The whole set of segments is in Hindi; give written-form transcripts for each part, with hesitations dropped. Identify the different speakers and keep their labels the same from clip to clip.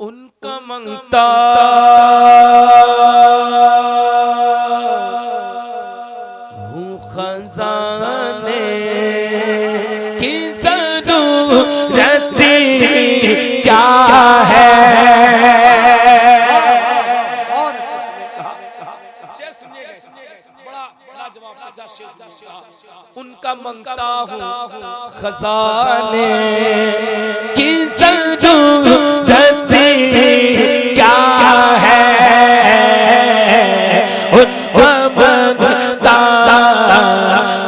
Speaker 1: उनका मंगता हूँ खजाने की ज़रूरत क्या है। उनका मंगता हूँ खजाने की ज़रूरत क्या है। उनका मंगता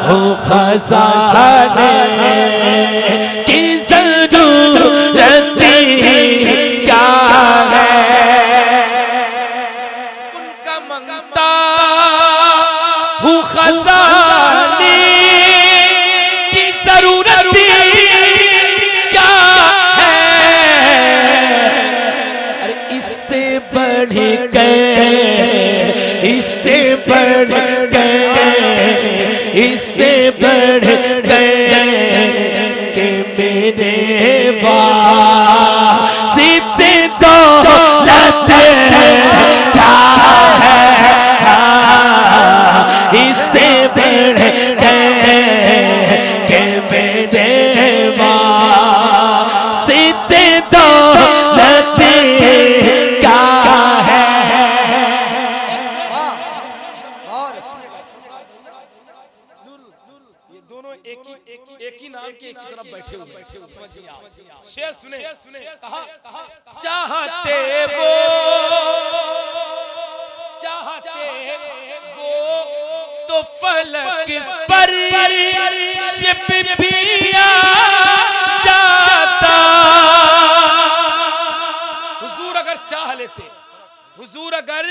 Speaker 1: हूँ खजाने की ज़रूरत क्या है। उनका मंगता हूँ खजाने की ज़रूरत क्या है। अरे इससे बढ़ गए, इससे बढ़ गए, इससे बढ़ गए कि मेरे वास्ते दौलत क्या है। इससे बढ़ गए कि मेरे वास्ते दौलत क्या है। ये दोनों एक ही नाम के एक ही तरफ बैठे हुए समझिए आप। शेर सुने, कहा चाहते वो तो फलक फर्श पे भी आ जाता। हुजूर अगर चाह लेते, हुजूर अगर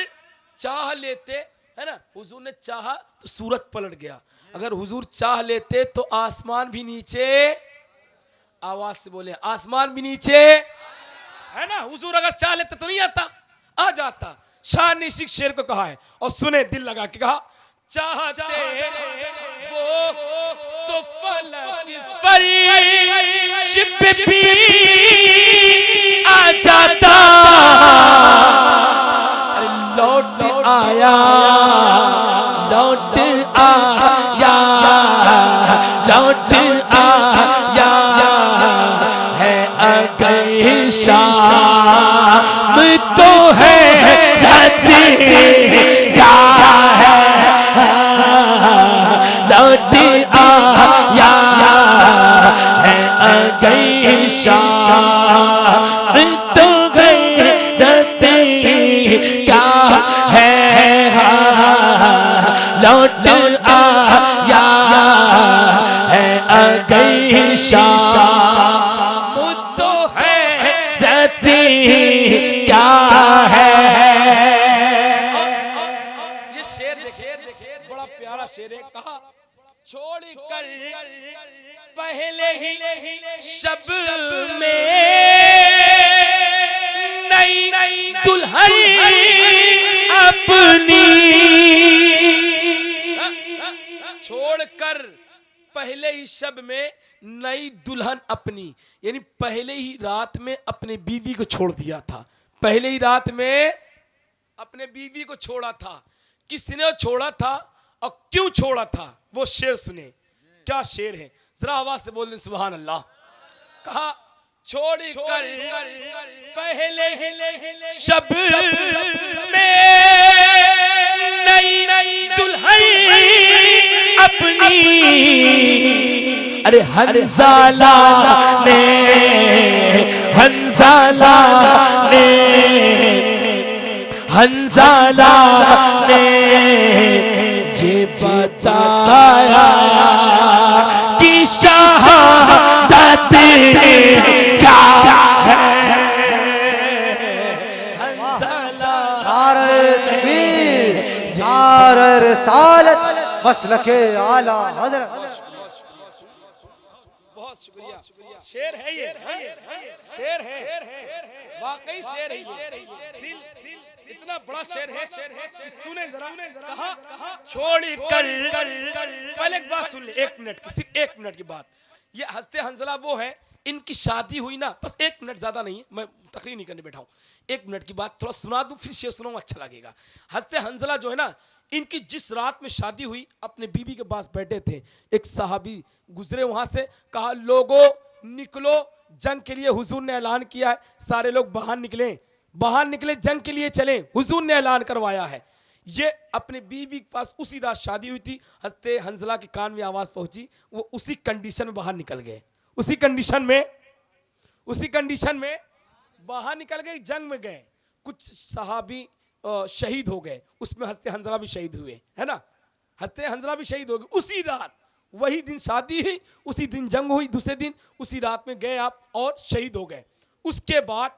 Speaker 1: चाह लेते, है ना, हुजूर ने चाहा तो सूरत पलट गया। अगर हुजूर चाह लेते तो आसमान भी नीचे, आवाज से बोले आसमान भी नीचे, है ना। हुजूर अगर चाह लेते तो नहीं आता, आ जाता। शाह ने इसी शेर को कहा है और सुने दिल लगा के कहा चाहते वो तो फलक फर्श पे भी आ जाता। अरे लौट आया, लौट आया, लौट आया है अगर शाम तो है क्या है। लौट आया है अगर शाम तो गैरत क्या है। लौट आया है अगर शाम तो है रत क्या है। ये शेर बड़ा प्यारा शेर है। कहा छोड़ कर पहले ही शब में नई दुल्हन अपनी, छोड़कर पहले ही शब में नई दुल्हन अपनी, यानी पहले ही रात में अपने बीवी को छोड़ दिया था। पहले ही रात में अपने बीवी को छोड़ा था। किसने छोड़ा था और क्यों छोड़ा था, वो शेर सुने। क्या शेर है, जरा आवाज से बोल दे सुभान अल्लाह। कहा छोड़ कर पहले शब में नई दुल्हन अपनी। अरे हंजाला ने, हंजाला ने, हंजाला ने ये बताया कि शहादत क्या है। हंजाला
Speaker 2: नारे तकबीर, नारे रिसालत, मसलके आला हज़रत।
Speaker 1: बहुत शुक्रिया। शेर है ये, शेर है, वाकई शेर है। दिल इतना बड़ा शेर है कि सुने जरा। कहा छोड़ कर, पहले एक बात सुन ले, 1 मिनट की, सिर्फ 1 मिनट की बात। ये हंसते हंजला वो है इनकी शादी हुई ना, बस 1 मिनट, ज़्यादा नहीं है, मैं तकरीर नहीं करने बैठा हूँ, 1 मिनट की बात थोड़ा सुना दूँ, फिर शेर सुनाऊँ, अच्छा लगेगा। हज़रत हंज़ला जो है ना, इनकी जिस रात में शादी हुई, अपने बीबी के पास बैठे थे, एक सहाबी गुजरे वहाँ से, कहा लोगों निकलो जंग के लिए, हुजूर ने ऐलान किया है, सारे लोग बाहर निकले जंग के लिए चलें, हुजूर ने ऐलान करवाया है। ये अपने बीवी के पास उसी रात शादी हुई थी, हज़रत हंज़ला के कान में आवाज़ पहुंची, वो उसी कंडीशन में बाहर निकल गए, उसी कंडीशन में बाहर निकल गए, जंग में गए, कुछ सहाबी शहीद हो गए, उसमें हज़रत हंज़ला भी शहीद हुए, है ना, हज़रत हंज़ला भी शहीद हो गए उसी रात, वही दिन शादी हुई, उसी दिन जंग हुई, दूसरे दिन उसी रात में गए आप और शहीद हो गए। उसके बाद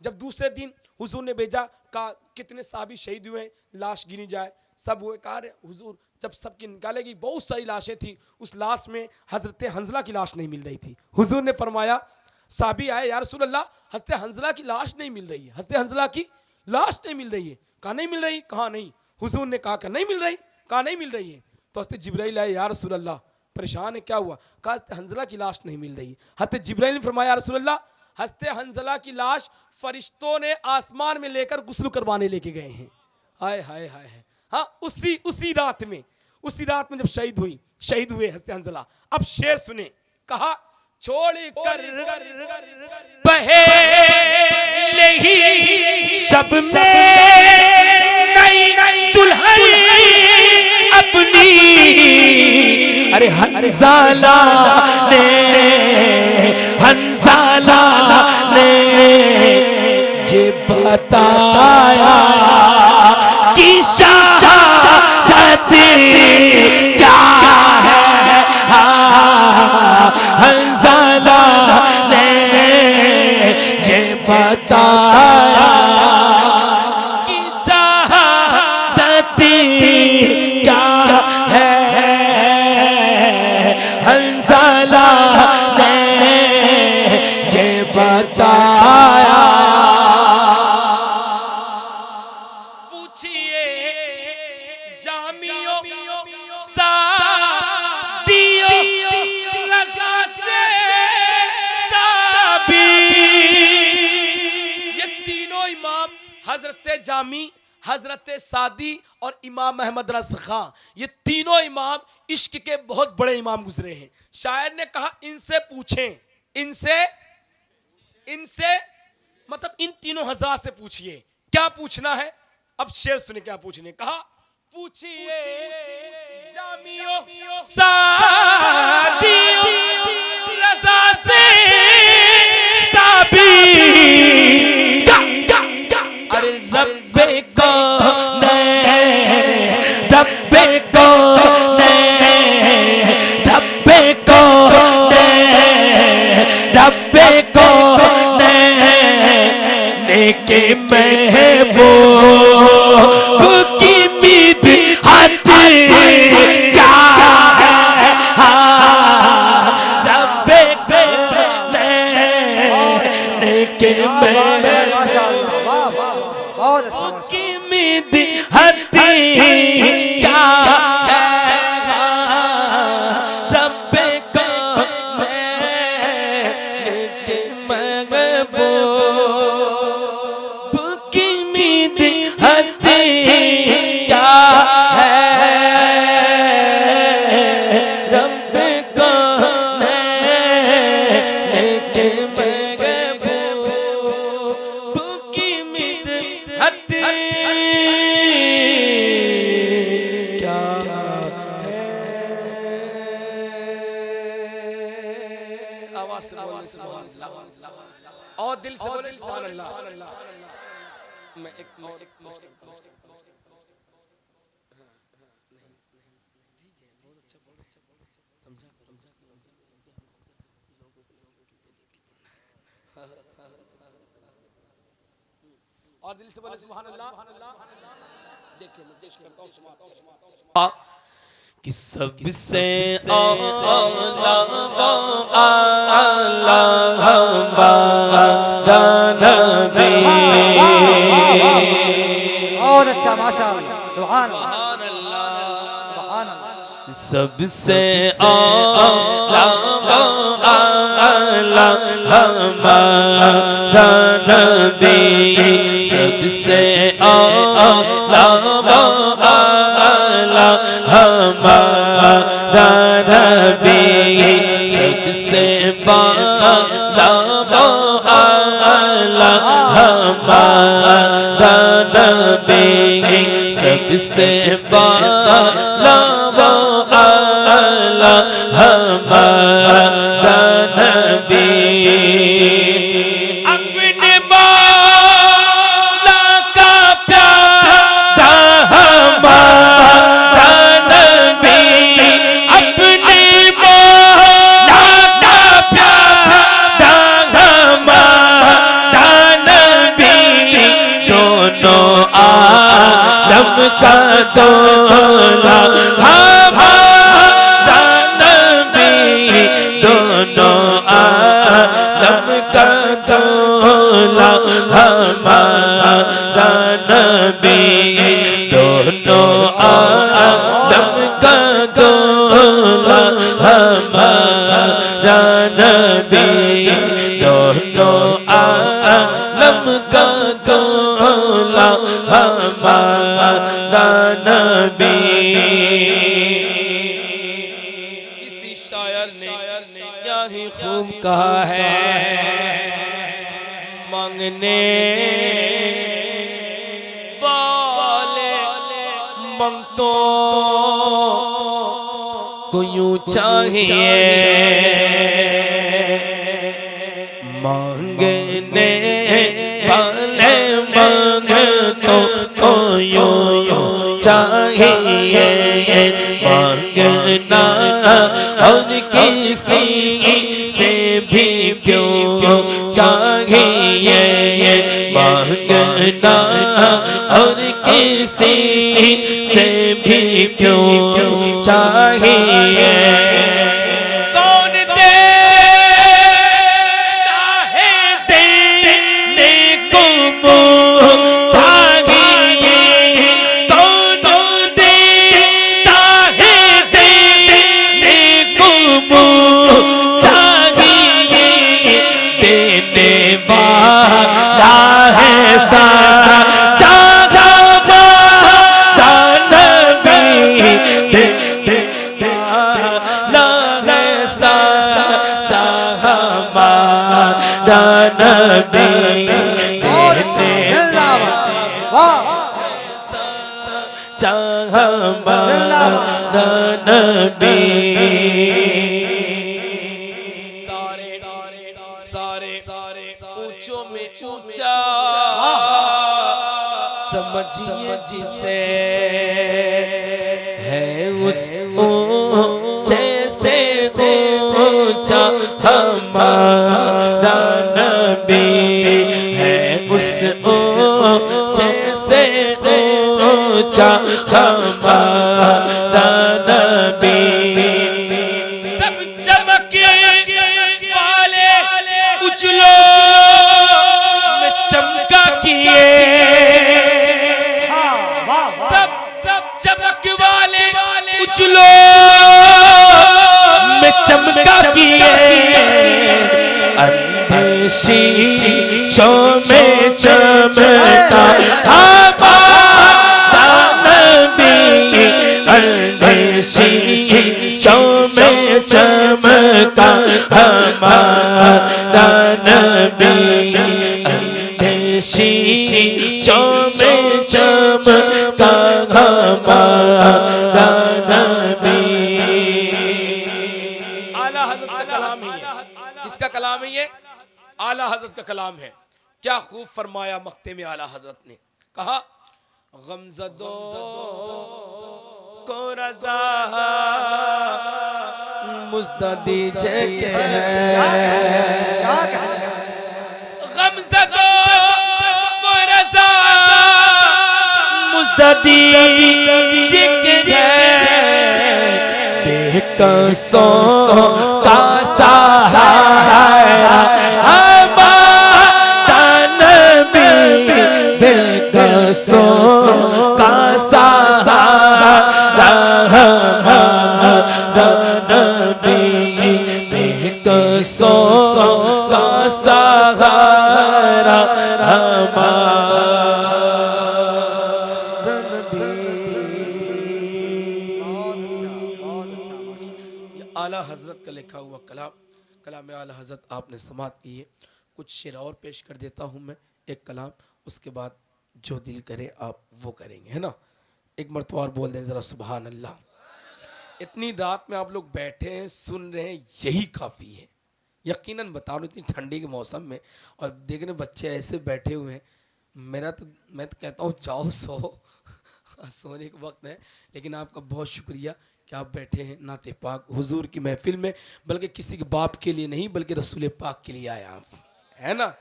Speaker 1: जब दूसरे दिन हुजूर ने भेजा, कहा कितने साहबी शहीद हुए, लाश गिनी जाए, सब हुए, कहा हुजूर जब सबकी निकालेगी, बहुत सारी लाशें थी, उस लाश में हज़रत हंज़ला की लाश नहीं मिल रही थी। हुजूर ने फरमाया, साहबी आए, या रसूल अल्लाह, हज़रत हंज़ला की लाश नहीं मिल रही है, हज़रत हंज़ला की लाश नहीं मिल रही है, कहा नहीं मिल रही, कहा नहीं, हुजूर ने कहा नहीं मिल रही, कहा नहीं मिल रही है, तो हज़रत जिब्राइल आए, या रसूल अल्लाह परेशान है, क्या हुआ, कहा हज़रत हंज़ला की लाश नहीं मिल रही है। हज़रत जिब्राइल ने फरमाया, या रसूल अल्लाह, हज़रत हंज़ला की लाश फरिश्तों ने आसमान में लेकर गुस्ल करवाने लेके गए हैं। हाय हाय हाय, हाँ, उसी रात में जब शहीद हुए हज़रत हंज़ला। अब शेर सुने, कहा छोड़ कर पहले ही शब में नई दुल्हन अपनी, अरे हंज़ला ने ये बताया कि शहादत क्या है, हंज़ला ने ये बताया कि शहादत क्या है, हंज़ला ने ये बताया। पूछिए जामियों सादियों रज़ा से साबी, ये तीनों इमाम, हज़रत जामी, हज़रत सादी और इमाम अहमद रज़ा खां, ये तीनों इमाम इश्क के बहुत बड़े इमाम गुजरे हैं। शायर ने कहा इनसे पूछें, इनसे मतलब इन तीनों हज़रात से पूछिए, क्या पूछना है। अब शेर सुने क्या पूछने, कहा पूछिए जामियों सादियों रज़ा से साबी, अरे रब्बे को के महबूब की मिदहत क्या है, रब्बे के महबूब की मिदहत क्या है, रब्बे को के महबूब की मिदहत क्या है, रब को के महबूब की मिदहत क्या है। आवाज से बोले सुभान अल्लाह और दिल से बोले सुभान अल्लाह। मैं एक और दिल से बोले सुभान अल्लाह। देखिए मैं पेश करता हूँ सुभान कि सबसे आला नबी,
Speaker 2: बहुत अच्छा, माशाअल्लाह, सुभान अल्लाह, सुभान अल्लाह।
Speaker 3: सबसे आला हमारा नबी, सबसे आला हमारा नबी, सबसे आला हमारा नबी, सबसे आला हमारा नबी। अपने मौला का प्यारा हमारा नबी, अपने मौला का प्यारा हमारा नबी, दोनों आलम का दूल्हा हमारा नबी, दोनों आलम का दूल्हा हमारा नबी, दोनों आलम का दूल्हा हमारा नबी। किसी शायर ने क्या ही खूब कहा है, मांगने वाले मंगतों को यूं चाहिए, मांगने वाले मंगतों को यूं चाहिए, मांगना और किसी से भी क्यों चाहिए, मांगना और किसी से भी क्यों चाहिए। कौन देता है देने को चाहिए, कौन देता है देने को चाहिए, देने वाला है सारा नबी, देने वाला है सारा हमारा नबी, हमारा नबी। सारे ऊंचों में ऊंचा समझिए जिसे है उस ऊंचे से ऊंचा हमारा नबी, है उस ऊंचे से ऊंचा हमारा नबी। सब चमके वाले उजलों में चमका किए, सब चमक वाले उजलों में चमका किए, अंधे शीशों में चमका हमारा नबी, अंधे शीशों में चमका हमारा नबी, अंधे शीशों में चमका हमारा नबी। आला हज़रत का कलाम है ये। किसका कलाम है ये? आला हज़रत का कलाम है। क्या खूब फरमाया मक्ते में आला हज़रत ने, कहा गमज़दो को रज़ा मुझदा दीजिए, गमज़दो को रज़ा मुझदा दीजिए, बेकसों का सहारा हमारा नबी, बेकसों का सहारा हमारा हमारा नबी।
Speaker 2: बहुत अच्छा, बहुत अच्छा, माशाअल्लाह।
Speaker 3: ये आला हजरत का लिखा हुआ कलाम, कलाम आला हजरत आपने समात की है। कुछ शेर और पेश कर देता हूँ मैं, एक कलाम, उसके बाद जो दिल करे आप वो करेंगे, है ना। एक मरतबा और बोल दें ज़रा सुबहान अल्लाह। इतनी रात में आप लोग बैठे हैं, सुन रहे हैं, यही काफ़ी है। यकीनन बता रहा हूँ, इतनी ठंडी के मौसम में और देख रहे बच्चे ऐसे बैठे हुए हैं, मैं तो कहता हूँ जाओ सो सोने का वक्त है। लेकिन आपका बहुत शुक्रिया कि आप बैठे हैं नाते पाक हुजूर की महफिल में, बल्कि किसी के बाप के लिए नहीं बल्कि रसूल पाक के लिए आए आप, है ना।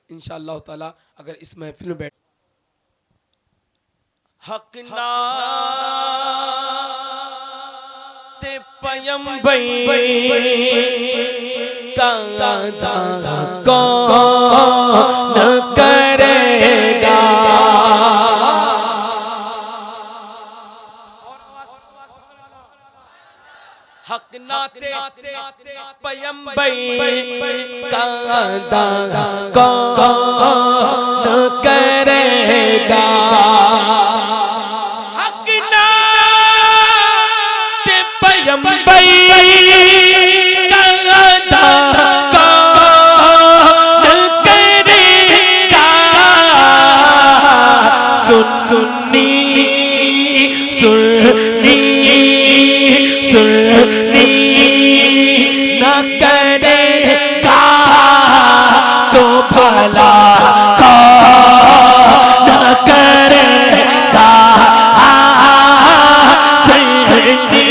Speaker 3: इंशाअल्लाह ताला अगर इस महफिल में बैठ हक ना ते पयम कौन करेगा। हक नाते पयम कौन करेगा। हक नाते पयम सुन्नी सुन्नी सुन्नी न करेगा तो भला कौन करेगा। सुन्नी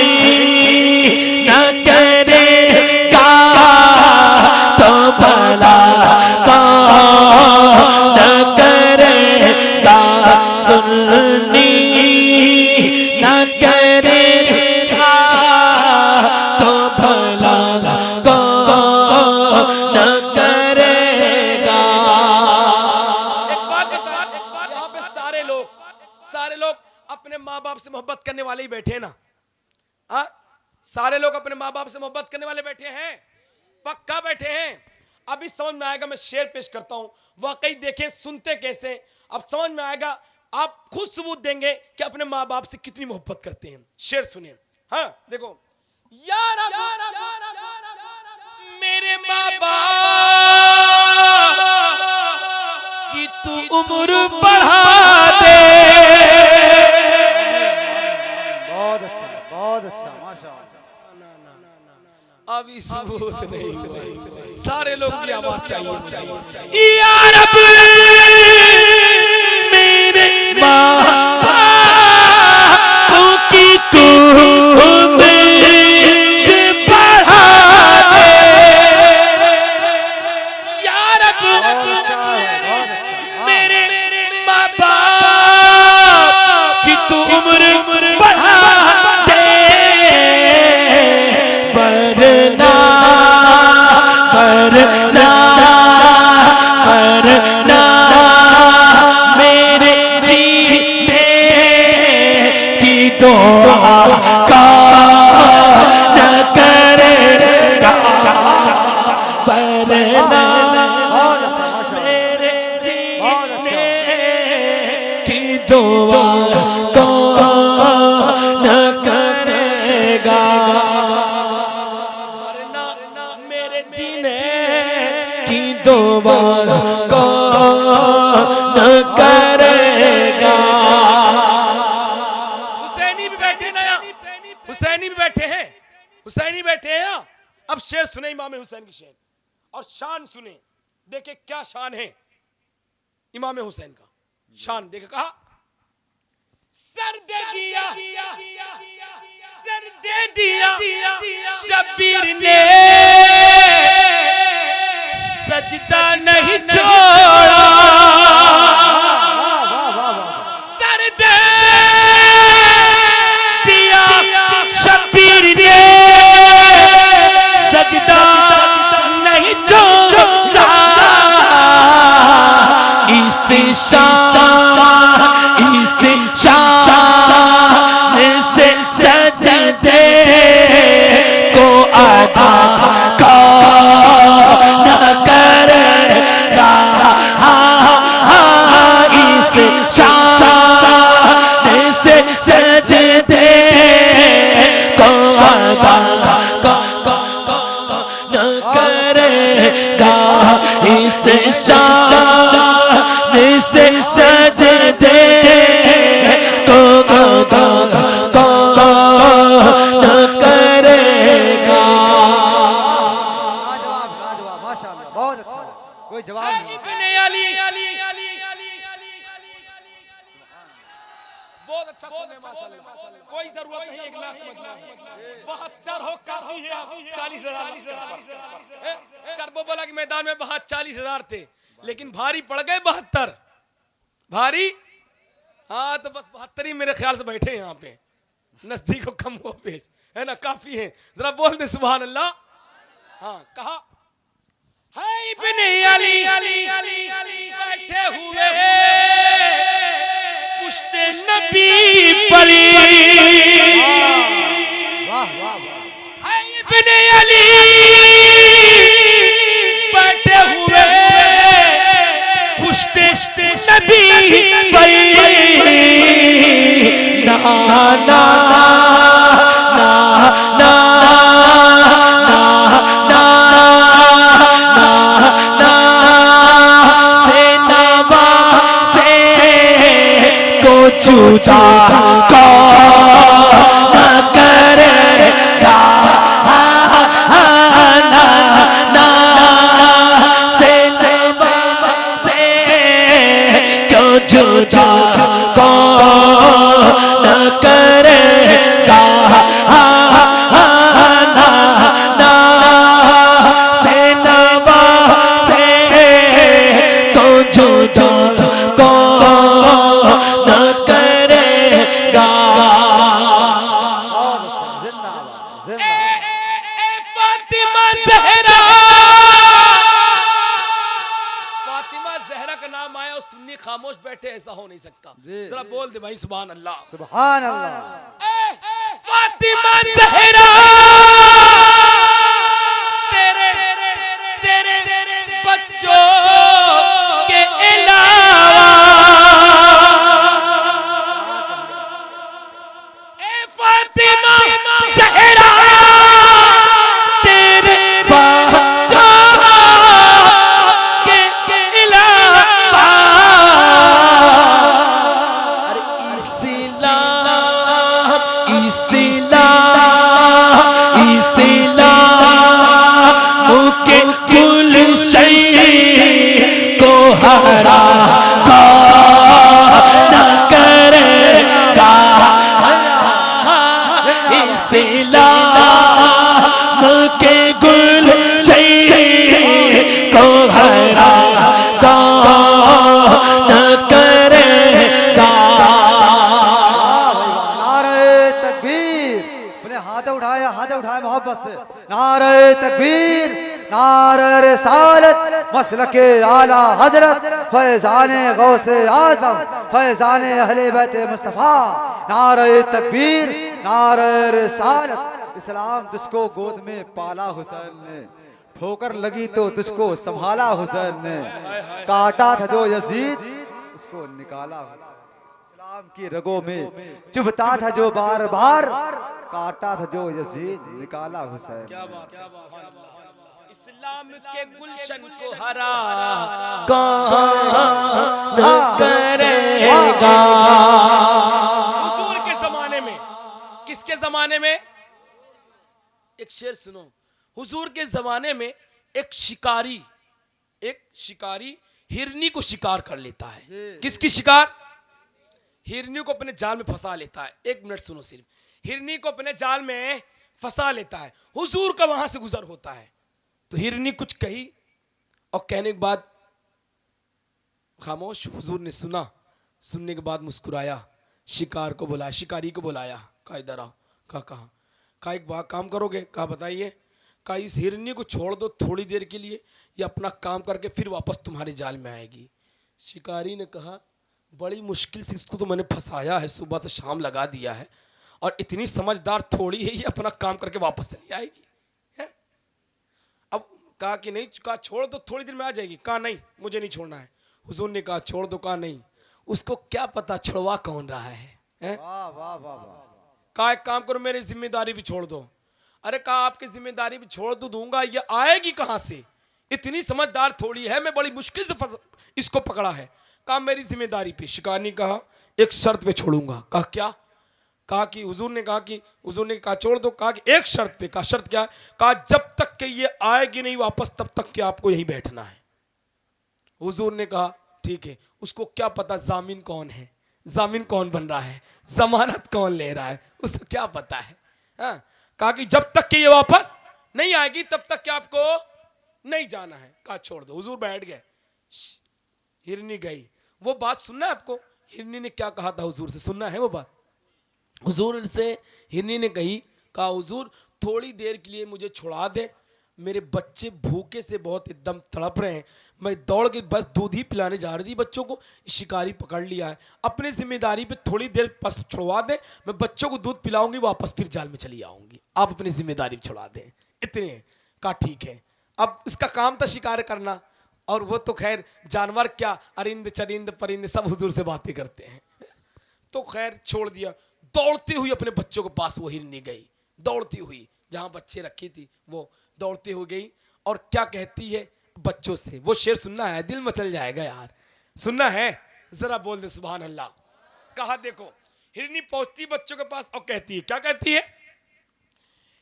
Speaker 3: न करेगा तो भला कौन करेगा। सुन्नी न करेगा तो भला कौन करेगा। एक बात यहाँ पे सारे लोग अपने माँ बाप से मोहब्बत करने वाले ही बैठे हैं ना। सारे लोग अपने माँ बाप से मोहब्बत करने वाले बैठे हैं, पक्का बैठे हैं। अभी समझ में आएगा, मैं शेर पेश करता हूँ, वाकई देखें सुनते कैसे, अब समझ में आएगा। आप खुद सबूत देंगे कि अपने माँ बाप से कितनी मोहब्बत करते हैं। शेर सुनिए। हाँ देखो, यार मेरे माँ बाप की तू उम्र बढ़ा दे।
Speaker 2: बहुत अच्छा, बहुत अच्छा, माशाअल्लाह।
Speaker 3: अभी सबूत नहीं, सारे लोग की आवाज चाहिए। यार मेरे माँ बाप की तू उम्र बढ़ा दे। यार मेरे माँ बाप की तू उम्र बढ़ा दे, वरना मेरे जीने की दुआ कौन करेगा। वरना मेरे जीने की दुआ कौन करेगा। वरना मेरे जीने की दुआ कौन करेगा। हुसैनी भी बैठे ना, हुसैनी भी बैठे हैं, हुसैनी बैठे हैं। अब शेर सुने इमाम हुसैन की शेर, और शान सुने, देखे क्या शान है इमाम हुसैन का। शान देखे, कहा सर दे दिया, सर दे दिया शबीर ने, सजदा नहीं छोड़ा। सर दे दिया शबीर ने, सजदा नहीं छोड़ा। इस शान से सजदे को अदा कौन करेगा।
Speaker 1: अच्छा सुने माशाल्लाह, कोई जरूरत नहीं 1 लाख मत 72 हो काफी है, 40,000 करबला के मैदान में बहुत 40,000 थे, लेकिन भारी पड़ गए 72 भारी। हाँ तो बस 72 ही मेरे ख्याल से बैठे हैं यहाँ पे, नजदीक हो कम हो पेश है ना, काफी है। जरा बोल दे सुभान अल्लाह। हाँ कहा है इब्ने अली बैठे हुए पुश्ते नबी पर,
Speaker 2: वाह वाह वाह।
Speaker 1: है इब्ने अली बैठे हुए पुश्ते नबी पर, ना ना ना ना छूटा कौन करेगा, ना से क्यों छूटा कौन करेगा, ना से क्यों छूटा खामोश बैठे, ऐसा हो नहीं सकता। जरा बोल दे भाई सुभान अल्लाह।
Speaker 2: सुभान अल्लाह।
Speaker 1: फातिमा ज़हरा तेरे बच्चों के अलावा, फातिमा ज़हरा तेरे बच्चों के अलावा, मुके कुल शय को हरा न करेगा, इस्लाम के कुल शय को हरा न करेगा।
Speaker 2: हाथ उठाए मोहब्बत से। नारे तकबीर, नारे रिसालत, मसलके आला हजरत, फैज़ाने गौसे आज़म, फैज़ाने अहले बैत मुस्तफ़ा। नारे तकबीर, नारे रिसालत। इस्लाम तुझको गोद में पाला हुसैन ने, ठोकर लगी तो तुझको संभाला हुसैन ने, काटा था जो यजीद उसको निकाला हुसैन, इस्लाम की रगों में चुभता था जो बार बार, काटा था जो यजीद निकाला हुसैन।
Speaker 1: क्या बात है, इस्लाम के गुलशन को हरा कौन करेगा। हुजूर के जमाने में, किसके जमाने में, एक शेर सुनो, हुजूर के जमाने में एक शिकारी हिरनी को शिकार कर लेता है। किसकी शिकार? हिरनी को अपने जाल में फंसा लेता है। 1 मिनट सुनो सिर्फ, हिरनी को अपने जाल में फंसा लेता है, हुजूर का वहां से गुजर होता है, तो हिरनी कुछ कही और कहने के बाद खामोश। हुजूर ने सुना, सुनने के बाद मुस्कुराया, शिकार को बुलाया, शिकारी को बुलाया, कहा इधर आओ। कहा एक बात काम करोगे? कहा बताइए। कहा इस हिरनी को छोड़ दो थोड़ी देर के लिए, ये अपना काम करके फिर वापस तुम्हारे जाल में आएगी। शिकारी ने कहा बड़ी मुश्किल से इसको तो मैंने फंसाया है, सुबह से शाम लगा दिया है, और इतनी समझदार थोड़ी है, ये अपना काम करके वापस चली आएगी है? अब कहा कि नहीं, कहा छोड़ दो थोड़ी देर में आ जाएगी। कहा नहीं मुझे नहीं छोड़ना है। हुजूर ने कहा छोड़ दो। कहा नहीं, उसको क्या पता छुड़वा कौन रहा है?
Speaker 2: वाह वाह वाह वाह।
Speaker 1: कहा एक काम करो, मेरी जिम्मेदारी भी छोड़ दो। अरे कहा आपकी जिम्मेदारी भी छोड़ तो दूंगा, ये आएगी कहां से? इतनी समझदार थोड़ी है, मैं बड़ी मुश्किल से इसको पकड़ा है। कहा मेरी जिम्मेदारी पे। शिकार ने कहा एक शर्त पे छोड़ूंगा। कहा क्या? कहा कि हुजूर ने कहा छोड़ दो। कहा कि एक शर्त पे। कहा शर्त क्या? कहा जब तक कि ये आएगी नहीं वापस, तब तक कि आपको यहीं बैठना है। हुजूर ने कहा ठीक है। उसको क्या पता जामिन कौन है, जामिन कौन बन रहा है, जमानत कौन ले रहा है, उसको क्या पता है। हाँ, कहा कि जब तक कि ये वापस नहीं आएगी तब तक कि आपको नहीं जाना है। कहा छोड़ दो। हुजूर बैठ गए, हिरनी गई। वो बात सुनना है आपको, हिरनी ने क्या कहा था हुजूर से, सुनना है वो बात। हुजूर से हिरनी ने कहा हुजूर थोड़ी देर के लिए मुझे छुड़ा दे, मेरे बच्चे भूखे से बहुत एकदम तड़प रहे हैं, मैं दौड़ के बस दूध ही पिलाने जा रही थी बच्चों को, शिकारी पकड़ लिया है, अपनी जिम्मेदारी पे थोड़ी देर बस छुड़वा दें, मैं बच्चों को दूध पिलाऊंगी, वापस फिर जाल में चली आऊंगी, आप अपनी जिम्मेदारी पे छुड़ा दें। इतने कहा ठीक है। अब इसका काम था शिकार करना, और वो तो खैर जानवर क्या, अरिंद चरिंद परिंद सब हुजूर से बातें करते हैं। तो खैर छोड़ दिया। दौड़ती हुई अपने बच्चों के पास वो हिरनी गई, दौड़ती हुई जहां बच्चे रखी थी वो दौड़ती हुई गई, और क्या कहती है बच्चों से। वो शेर सुनना है, दिल मचल जाएगा यार, सुनना है, जरा बोल दे सुभान अल्लाह। कहा देखो, हिरनी पहुंचती बच्चों के पास और कहती है, क्या कहती है,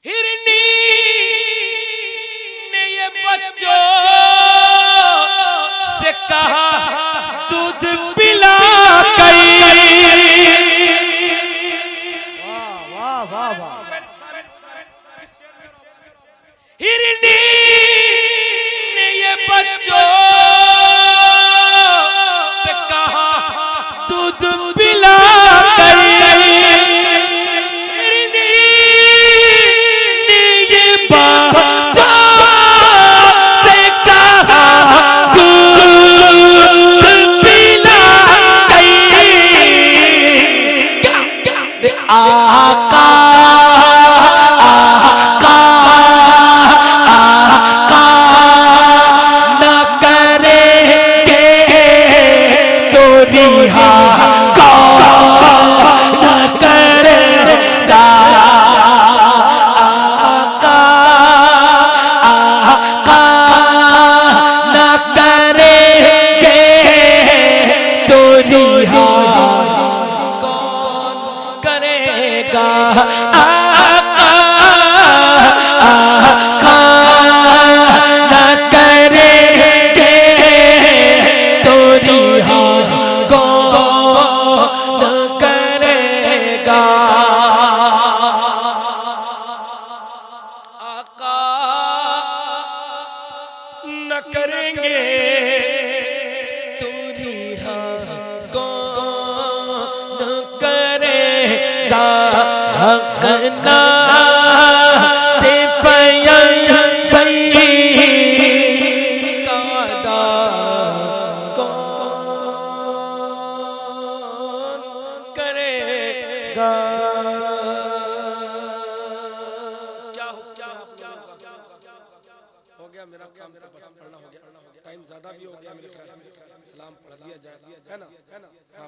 Speaker 1: हिरनी ने ये बच्चों से कहा दूध पिला
Speaker 2: वाह वाह वाह।
Speaker 1: हिरनी ने ये बच्चों से कहा दूध पिला हिरनी ने ये बच्चों से कहा दूध पिला आका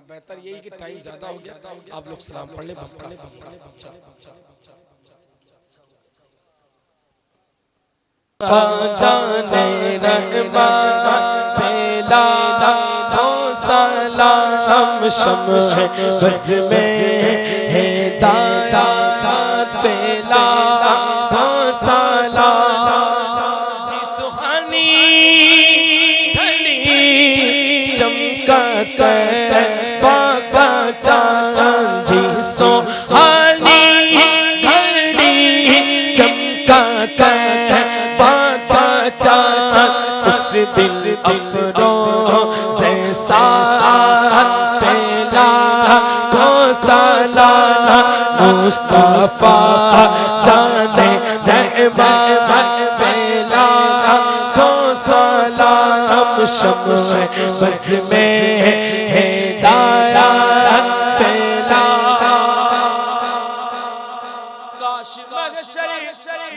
Speaker 1: बेहतर यही कि टाइम ज्यादा हो गया, आप लोग सलाम पढ़ ले बस कर ले, बस कर ले, बस जाने रहमान पेला हो सलाम शम्स बस में है दादा पेला हो सलाम जी सुहानी ढली चमका बाका चांद जी सुहानी ढली चमका उस दिल अफरोज़े साथ पेला को सलाम मुस्तफा जाने रहमान पेला को सलाम शम्स बस में हिदायत पेला काश महशर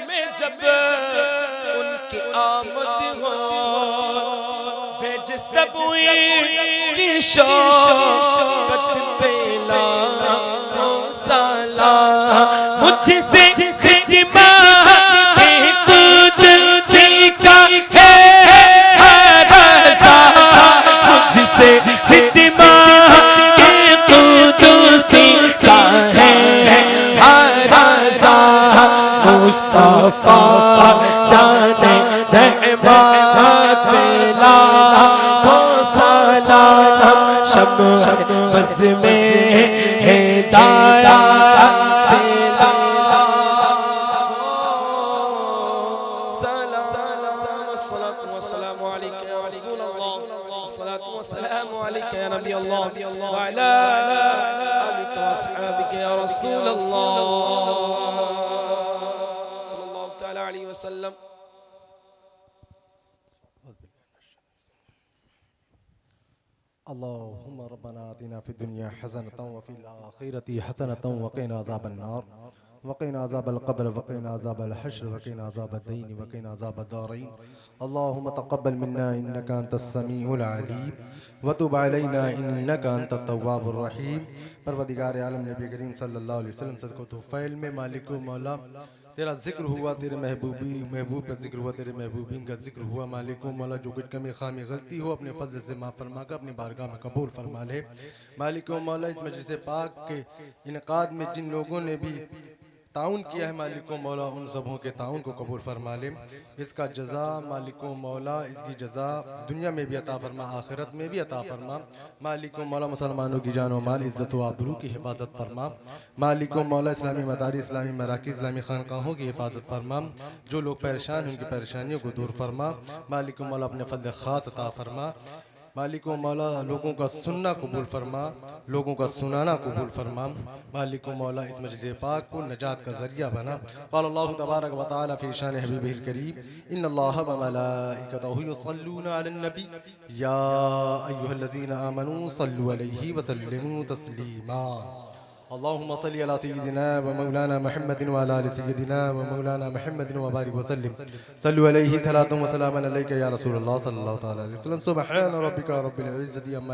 Speaker 1: में जब उनकी आमद हो भेज सब की शौकत पेला हो सलाम मुझसे खिदमा के कुदसी का है रज़ा मुझसे खिदमा के कुदसी का है रज़ा मुस्तफा जाने रहमान पेला को सलाम
Speaker 3: शब बस में हिदायत दिला सलाम अस्सलातु वस्सलामु अलैका या रसूल अल्लाह अस्सलातु वस्सलामु अलैका या नबी अल्लाह व अला आलिका व अस्हाबिका या रसूल अल्लाह सल्लल्लाहु तआला अलैहि वसल्लम
Speaker 4: अल्लाहुम्मा रब्बना आतिना फिद दुनिया हसनतन व फिल आखिरति हसनतन व क़िना अज़ाबन नार व क़िना अज़ाबल क़ब्र व क़िना अज़ाबल हश्र व क़िना अज़ाबद दीन व क़िना अज़ाबद दारैन अल्लाहुम्मा तक़ब्बल मिन्ना इन्नका अंतस समीउल अलीम व तुब अलैना इन्नका अंतत तव्वाबुर रहीम। परवरदिगार आलम नबी करीम सल्लल्लाहु अलैहि वसल्लम सद को तुफ़ैल में मालिक मौला तेरा जिक्र हुआ, तेरे महबूब का जिक्र हुआ, तेरे महबूबीन का जिक्र हुआ। मालिक मौला जो कुछ कमी खामी गलती हो अपने फजल से माफ़ फरमा कर अपनी बारगाह में कबूल फरमा ले। मालिक मौला इस मजलिस पाक के इनकाद में जिन लोगों ने भी ताउन किया है मालिक मौला उन सबों के ताउन को कबूल फरमा ले। इसका जज़ा मालिक मौला इसकी जज़ा दुनिया में भी अता फरमा, आखिरत में भी अता फरमा। मालिक मौला मुसलमानों की जान व माल इज़्ज़त व आबरू की हिफाजत फरमा। मालिक मौला इस्लामी मदारिस, इस्लामी मराकिज़, इस्लामी खानकाहों की हिफाजत फरमा। जो लोग परेशान हैं उनकी परेशानियों को दूर फरमा। मालिक मौला अपने फज़ल ख़ास अता फरमा। मालिक मौला लोगों का सुनना कबूल फरमा, लोगों का सुनाना कबूल फरमा। मालिक मौला इस मस्जिद पाक को नजात का ज़रिया बना। क़ाल अल्लाहु तबारक व तआला फ़ी शान हबीबिहिल करीम इन्नल्लाहा व मलाइकतहु युसल्लूना अलन नबी या अय्युहल्लज़ीना आमनू सल्लु अलैहि व सल्लिमू तस्लीमा। अल्लाहुम्मा सल्लि अला सय्यिदिना व मौलाना मुहम्मदिन व अला आलि सय्यिदिना व मौलाना मुहम्मदिन व बारिक व सल्लिम। सल्लु अलैहि सलातु व सलामन अलैका या रसूलल्लाह सल्लल्लाहु तआला अलैहि वसल्लम। सुब्हान रब्बिका रब्बिल इज़्ज़ति अम्मा